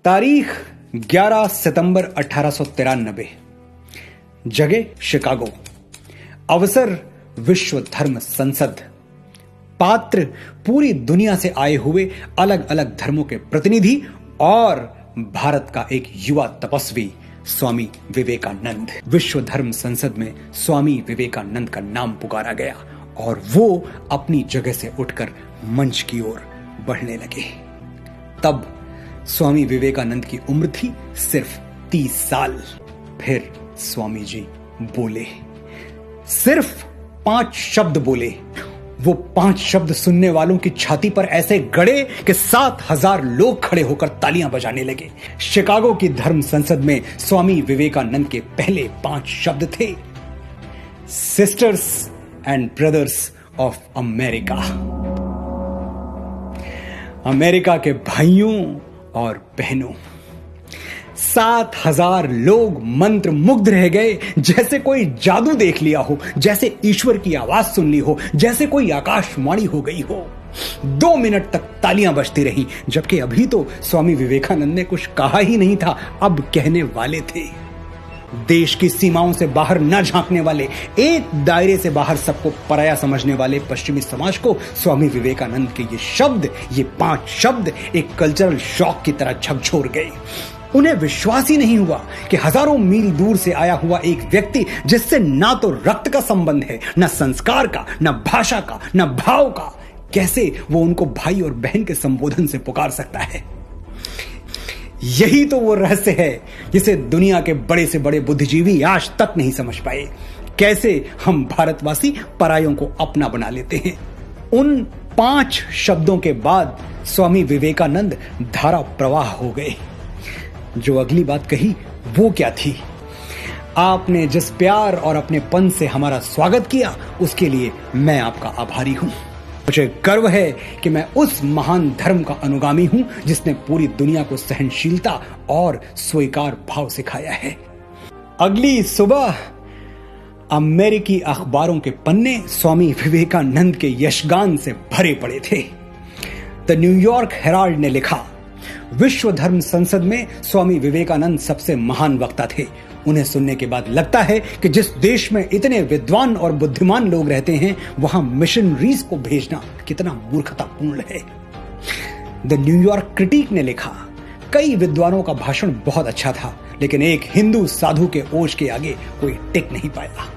तारीख 11 सितंबर 1893। जगह शिकागो। अवसर विश्व धर्म संसद। पात्र पूरी दुनिया से आए हुए अलग अलग धर्मों के प्रतिनिधि और भारत का एक युवा तपस्वी स्वामी विवेकानंद। विश्व धर्म संसद में स्वामी विवेकानंद का नाम पुकारा गया और वो अपनी जगह से उठकर मंच की ओर बढ़ने लगे। तब स्वामी विवेकानंद की उम्र थी सिर्फ 30 साल। फिर स्वामी जी बोले, सिर्फ 5 शब्द बोले। वो 5 शब्द सुनने वालों की छाती पर ऐसे गड़े कि 7,000 लोग खड़े होकर तालियां बजाने लगे। शिकागो की धर्म संसद में स्वामी विवेकानंद के पहले 5 शब्द थे, sisters and brothers of America. America के भाइयों और बहनों। 7,000 लोग मंत्र मुग्ध रह गए, जैसे कोई जादू देख लिया हो, जैसे ईश्वर की आवाज सुन ली हो, जैसे कोई आकाशवाणी हो गई हो। 2 मिनट तक तालियां बजती रहीं, जबकि अभी तो स्वामी विवेकानंद ने कुछ कहा ही नहीं था, अब कहने वाले थे। देश की सीमाओं से बाहर न झांकने वाले, एक दायरे से बाहर सबको पराया समझने वाले पश्चिमी समाज को स्वामी विवेकानंद के ये 5 शब्द एक कल्चरल शॉक की तरह झकझोर गए। उन्हें विश्वास ही नहीं हुआ कि हजारों मील दूर से आया हुआ एक व्यक्ति, जिससे ना तो रक्त का संबंध है, ना संस्कार का, ना भाषा का, ना भाव का, कैसे वो उनको भाई और बहन के संबोधन से पुकार सकता है। यही तो वो रहस्य है जिसे दुनिया के बड़े से बड़े बुद्धिजीवी आज तक नहीं समझ पाए। कैसे हम भारतवासी परायों को अपना बना लेते हैं। उन 5 शब्दों के बाद स्वामी विवेकानंद धारा प्रवाह हो गए। जो अगली बात कही वो क्या थी? आपने जिस प्यार और अपनेपन से हमारा स्वागत किया, उसके लिए मैं आपका आभारी हूं। मुझे गर्व है कि मैं उस महान धर्म का अनुगामी हूं जिसने पूरी दुनिया को सहनशीलता और स्वीकार भाव सिखाया है। अगली सुबह अमेरिकी अखबारों के पन्ने स्वामी विवेकानंद के यशगान से भरे पड़े थे। द न्यूयॉर्क हेराल्ड ने लिखा, विश्व धर्म संसद में स्वामी विवेकानंद सबसे महान वक्ता थे। उन्हें सुनने के बाद लगता है कि जिस देश में इतने विद्वान और बुद्धिमान लोग रहते हैं, वहां मिशनरीज को भेजना कितना मूर्खतापूर्ण है। द न्यूयॉर्क क्रिटिक ने लिखा, कई विद्वानों का भाषण बहुत अच्छा था, लेकिन एक हिंदू साधु के ओज के आगे कोई टिक नहीं पाया।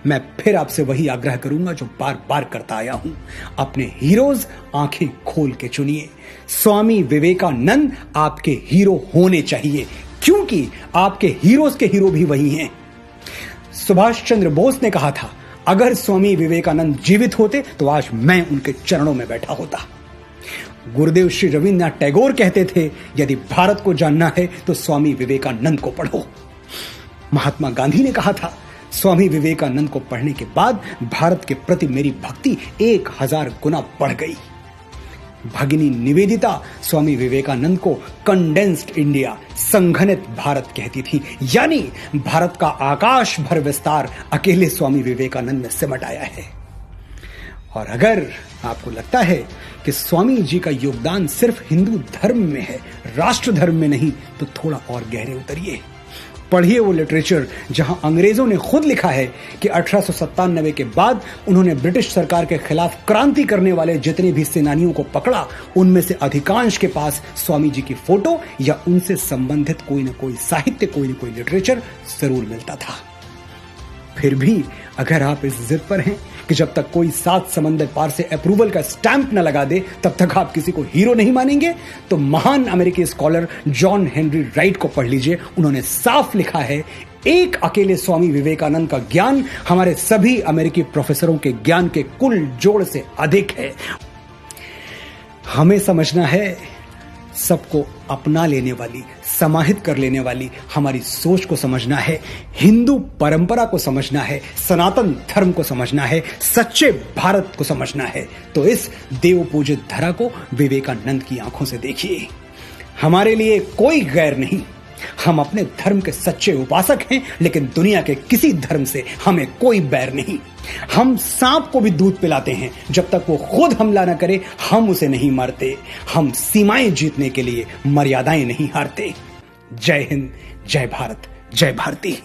मैं फिर आपसे वही आग्रह करूंगा जो बार बार करता आया हूं, अपने हीरोज आंखें खोल के चुनिए। स्वामी विवेकानंद आपके हीरो होने चाहिए, क्योंकि आपके हीरोज के हीरो भी वही हैं। सुभाष चंद्र बोस ने कहा था, अगर स्वामी विवेकानंद जीवित होते तो आज मैं उनके चरणों में बैठा होता। गुरुदेव श्री रविन्द्रनाथ टैगोर कहते थे, यदि भारत को जानना है तो स्वामी विवेकानंद को पढ़ो। महात्मा गांधी ने कहा था, स्वामी विवेकानंद को पढ़ने के बाद भारत के प्रति मेरी भक्ति 1000 गुना बढ़ गई। भगिनी निवेदिता स्वामी विवेकानंद को कंडेंस्ड इंडिया, संघनित भारत कहती थी, यानी भारत का आकाश भर विस्तार अकेले स्वामी विवेकानंद में सिमट आया है। और अगर आपको लगता है कि स्वामी जी का योगदान सिर्फ हिंदू धर्म में है, राष्ट्र धर्म में नहीं, तो थोड़ा और गहरे उतरिए। पढ़िए वो लिटरेचर जहां अंग्रेजों ने खुद लिखा है कि 1897 के बाद उन्होंने ब्रिटिश सरकार के खिलाफ क्रांति करने वाले जितने भी सेनानियों को पकड़ा, उनमें से अधिकांश के पास स्वामी जी की फोटो या उनसे संबंधित कोई न कोई साहित्य, कोई न कोई लिटरेचर जरूर मिलता था। फिर भी अगर आप इस जिद पर हैं कि जब तक कोई 7 समंदर पार से अप्रूवल का स्टैंप न लगा दे तब तक आप किसी को हीरो नहीं मानेंगे, तो महान अमेरिकी स्कॉलर जॉन हेनरी राइट को पढ़ लीजिए। उन्होंने साफ लिखा है, एक अकेले स्वामी विवेकानंद का ज्ञान हमारे सभी अमेरिकी प्रोफेसरों के ज्ञान के कुल जोड़ से अधिक है। हमें समझना है, सबको अपना लेने वाली, समाहित कर लेने वाली हमारी सोच को समझना है, हिंदू परंपरा को समझना है, सनातन धर्म को समझना है, सच्चे भारत को समझना है। तो इस देव पूजित धरा को विवेकानंद की आंखों से देखिए। हमारे लिए कोई गैर नहीं, हम अपने धर्म के सच्चे उपासक हैं, लेकिन दुनिया के किसी धर्म से हमें कोई बैर नहीं। हम सांप को भी दूध पिलाते हैं, जब तक वो खुद हमला न करे हम उसे नहीं मारते। हम सीमाएं जीतने के लिए मर्यादाएं नहीं हारते। जय हिंद, जय भारत, जय भारती।